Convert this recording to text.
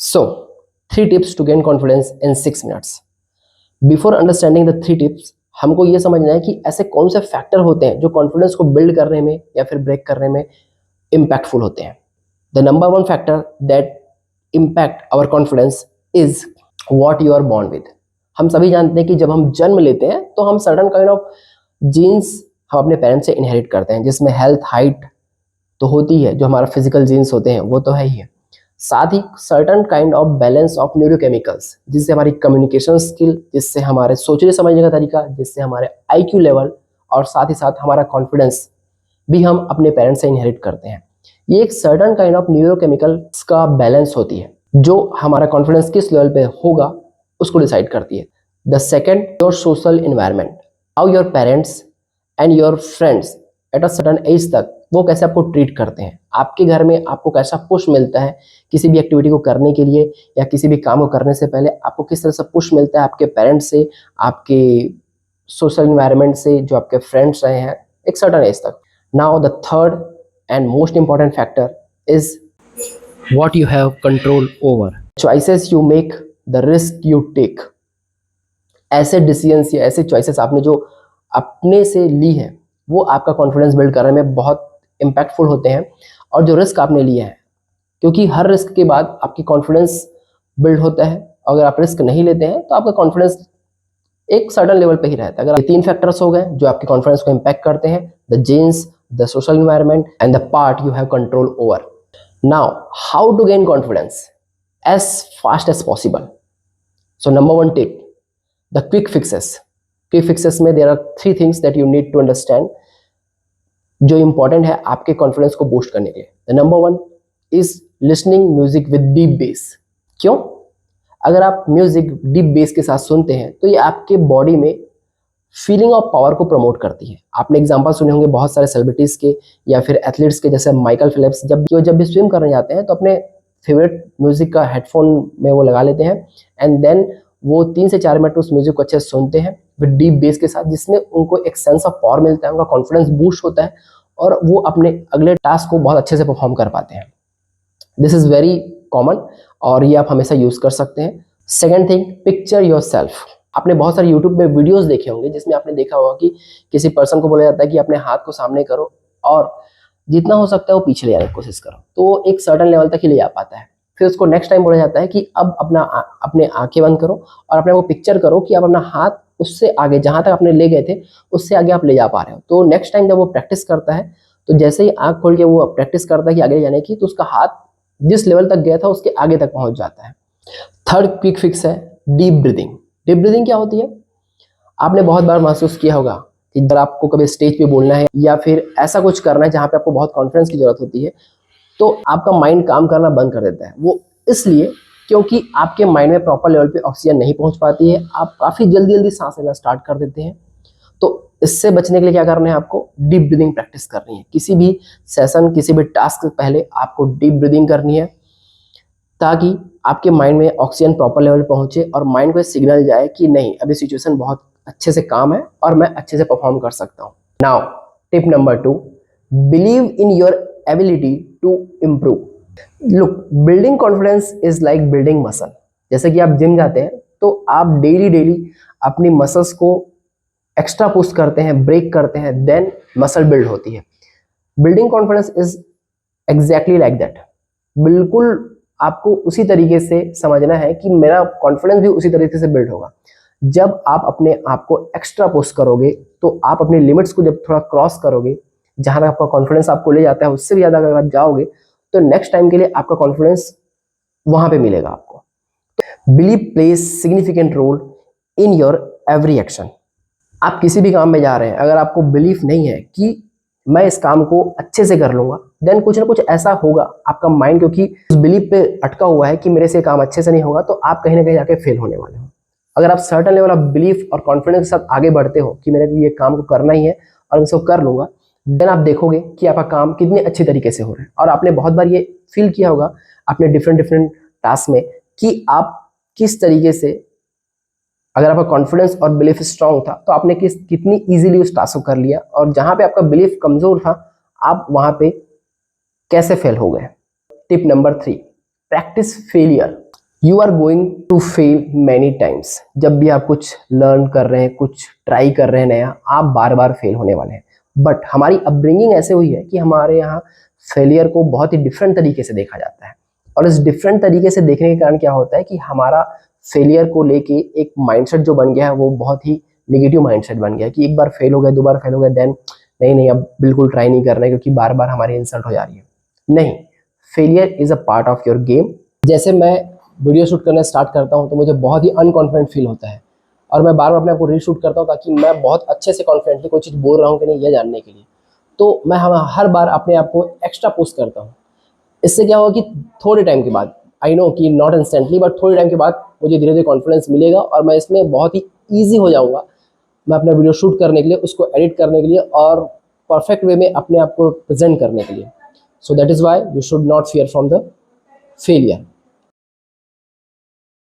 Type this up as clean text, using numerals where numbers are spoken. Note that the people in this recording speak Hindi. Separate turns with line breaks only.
So, 3 tips to gain confidence in 6 minutes. Before understanding the 3 tips, हमको ये समझना है कि ऐसे कौन से फैक्टर होते हैं जो कॉन्फिडेंस को बिल्ड करने में या फिर ब्रेक करने में इम्पैक्टफुल होते हैं. The number one factor that impact our confidence is what you are born with. हम सभी जानते हैं कि जब हम जन्म लेते हैं तो हम सर्टन काइंड ऑफ जीन्स हम अपने पेरेंट्स से इनहेरिट करते हैं, जिसमें हेल्थ, हाइट तो होती है, जो हमारा फिजिकल जीन्स होते हैं वो तो है ही है. साथ ही certain kind of balance of neurochemicals, जिससे हमारी कम्युनिकेशन स्किल, जिससे हमारे सोचने समझने का तरीका, जिससे हमारे आईक्यू लेवल और साथ ही साथ हमारा कॉन्फिडेंस भी हम अपने पेरेंट्स से इनहेरिट करते हैं. ये एक सर्टन काइंड ऑफ न्यूरोकेमिकल्स का बैलेंस होती है जो हमारा कॉन्फिडेंस किस लेवल पे होगा उसको डिसाइड करती है. The second, your social environment, how your parents and your friends at a certain age तक वो कैसे आपको ट्रीट करते हैं. आपके घर में आपको कैसा पुश मिलता है किसी भी एक्टिविटी को करने के लिए या किसी भी काम को करने से पहले आपको किस तरह से पुश मिलता है आपके पेरेंट्स से, आपके सोशल इन्वायरमेंट से, जो आपके फ्रेंड्स रहे हैं एक सर्टन एज तक. Now the third and most important factor is what you have control over. Choices you make, the risk you take. ऐसे डिसीजंस या ऐसे चॉइसेस आपने जो अपने से ली है वो आपका कॉन्फिडेंस बिल्ड करने में बहुत इम्पैक्टफुल होते हैं. और जो रिस्क आपने लिया है, क्योंकि हर रिस्क के बाद आपकी कॉन्फिडेंस बिल्ड होता है. अगर आप रिस्क नहीं लेते हैं तो आपका कॉन्फिडेंस एक सर्टन लेवल पे ही रहता है. अगर ये 3 फैक्टर्स हो गए जो आपके कॉन्फिडेंस को इम्पैक्ट करते हैं, the genes, the social environment and the part you have control over. Now, how to gain confidence as fast as possible? So, number one tip, the quick fixes. Quick fixes में there are 3 things that you need to understand जो important है आपके confidence को boost करने के लिए. The number one is listening music with deep bass. क्यों? अगर आप म्यूजिक डीप बेस के साथ सुनते हैं तो ये आपके बॉडी में फीलिंग ऑफ पावर को प्रमोट करती है. आपने एग्जांपल सुने होंगे बहुत सारे सेलिब्रिटीज के या फिर एथलीट्स के, जैसे माइकल फिलिप्स जब भी स्विम करने जाते हैं तो अपने फेवरेट म्यूजिक का हेडफोन में वो लगा लेते हैं एंड देन वो 3 से 4 मिनट उस म्यूजिक को अच्छे से सुनते हैं विद डीप बेस के साथ, जिसमें उनको एक सेंस ऑफ पावर मिलता है, उनका कॉन्फिडेंस बूस्ट होता है और वो अपने अगले टास्क को बहुत अच्छे से परफॉर्म कर पाते हैं. दिस इज वेरी कॉमन और ये आप हमेशा यूज कर सकते हैं. Second thing, picture your self. आपने बहुत सारे यूट्यूब में वीडियोस देखे होंगे जिसमें आपने देखा होगा कि किसी पर्सन को बोला जाता है कि अपने हाथ को सामने करो और जितना हो सकता है वो पीछे ले आने की कोशिश करो, तो वो एक सर्टन लेवल तक ही ले जा पाता है. फिर उसको नेक्स्ट टाइम बोला जाता है कि अब अपने आंखें बंद करो और अपने वो पिक्चर करो कि आप अपना हाथ उससे आगे जहां तक आपने ले गए थे उससे आगे आप ले जा पा रहे हो. तो नेक्स्ट टाइम जब वो प्रैक्टिस करता है तो जैसे ही आंख खोल के वो प्रैक्टिस करता है कि आगे ले जाने की, तो उसका हाथ जिस लेवल तक गया था उसके आगे तक पहुंच जाता है. थर्ड क्विक फिक्स है डीप ब्रीदिंग. डीप ब्रीदिंग क्या होती है? आपने बहुत बार महसूस किया होगा कि जब आपको कभी स्टेज पे बोलना है या फिर ऐसा कुछ करना है जहाँ पे आपको बहुत कॉन्फिडेंस की जरूरत होती है तो आपका माइंड काम करना बंद कर देता है. वो इसलिए क्योंकि आपके माइंड में प्रॉपर लेवल पे ऑक्सीजन नहीं पहुंच पाती है, आप काफ़ी जल्दी जल्दी सांस लेना स्टार्ट कर देते हैं. तो इससे बचने के लिए क्या करना है, आपको डीप ब्रीदिंग प्रैक्टिस करनी है. किसी भी सेशन, किसी भी टास्क से पहले आपको डीप ब्रीदिंग करनी है ताकि आपके माइंड में ऑक्सीजन प्रॉपर लेवल पहुंचे और माइंड को सिग्नल जाए कि नहीं, अभी सिचुएशन बहुत अच्छे से काम है और मैं अच्छे से परफॉर्म कर सकता हूं. Now tip number 2, believe in your ability to improve. Look, building confidence is like building muscle. जैसे कि आप जिम जाते हैं तो आप डेली अपनी मसल्स को एक्स्ट्रा पुश करते हैं, ब्रेक करते हैं, देन मसल बिल्ड होती है. Building confidence is exactly like that. बिल्कुल आपको उसी तरीके से समझना है कि मेरा कॉन्फिडेंस भी उसी तरीके से बिल्ड होगा. जब आप अपने आप को एक्स्ट्रा पुश करोगे तो आप अपनी लिमिट्स को जब थोड़ा क्रॉस करोगे, जहां तक आपका कॉन्फिडेंस आपको ले जाता है उससे भी ज़्यादा अगर आप जाओगे तो नेक्स्ट टाइम के लिए आपका कॉन्फिडेंस वहां पे मिलेगा आपको. Believe plays significant role in your every action. आप किसी भी काम में जा रहे हैं, अगर आपको बिलीफ नहीं है कि मैं इस काम को अच्छे से कर लूंगा, देन कुछ ना कुछ ऐसा होगा. आपका माइंड क्योंकि उस बिलीफ पे अटका हुआ है कि मेरे से काम अच्छे से नहीं होगा, तो आप कहीं ना कहीं जाके फेल होने वाले हो. अगर आप सर्टन लेवल ऑफ बिलीफ और कॉन्फिडेंस के साथ आगे बढ़ते हो कि मेरे को ये काम को करना ही है और मैं इसको कर लूंगा, देन आप देखोगे कि आपका काम कितने अच्छे तरीके से हो रहा है. और आपने बहुत बार ये फील किया होगा अपने डिफरेंट टास्क में कि आप किस तरीके से, अगर आपका कॉन्फिडेंस और बिलीफ स्ट्रांग था तो आपने कितनी इजीली उस टास्क को कर लिया, और जहां पे आपका बिलीफ कमजोर था आप वहां पे कैसे फेल हो गए. Tip number 3, practice failure. You are going to fail many times. जब भी आप कुछ लर्न कर रहे हैं, कुछ ट्राई कर रहे हैं नया, आप बार बार फेल होने वाले हैं। बट हमारी अपब्रिंगिंग ऐसे हुई है कि हमारे यहाँ फेलियर को बहुत ही डिफरेंट तरीके से देखा जाता है। और इस डिफरेंट तरीके से देखने के कारण क्या होता है कि हमारा फेलियर को लेके एक माइंडसेट जो बन गया है वो बहुत ही नेगेटिव माइंडसेट बन गया है कि एक बार फेल हो गए, दो बार फेल हो गए, देन नहीं नहीं अब बिल्कुल ट्राई नहीं करना है क्योंकि बार बार हमारी इंसल्ट हो जा रही है। नहीं, failure is a part of your game. जैसे मैं वीडियो शूट करना स्टार्ट करता हूँ तो मुझे बहुत ही अनकॉन्फिडेंट फील होता है और मैं बार बार अपने आप को रीशूट करता हूँ ताकि मैं बहुत अच्छे से कॉन्फिडेंटली कोई चीज़ बोल रहा हूँ कि नहीं यह जानने के लिए। तो मैं हर बार अपने आप को एक्स्ट्रा पुश करता हूँ। इससे क्या होगा कि थोड़े टाइम के बाद, आई नो कि नॉट इंस्टेंटली बट थोड़े टाइम के बाद मुझे धीरे धीरे कॉन्फिडेंस मिलेगा और मैं इसमें बहुत ही ईजी हो जाऊँगा मैं अपना वीडियो शूट करने के लिए, उसको एडिट करने के लिए और परफेक्ट वे में अपने आप को प्रेजेंट करने के लिए। So that is why you should not fear from the failure.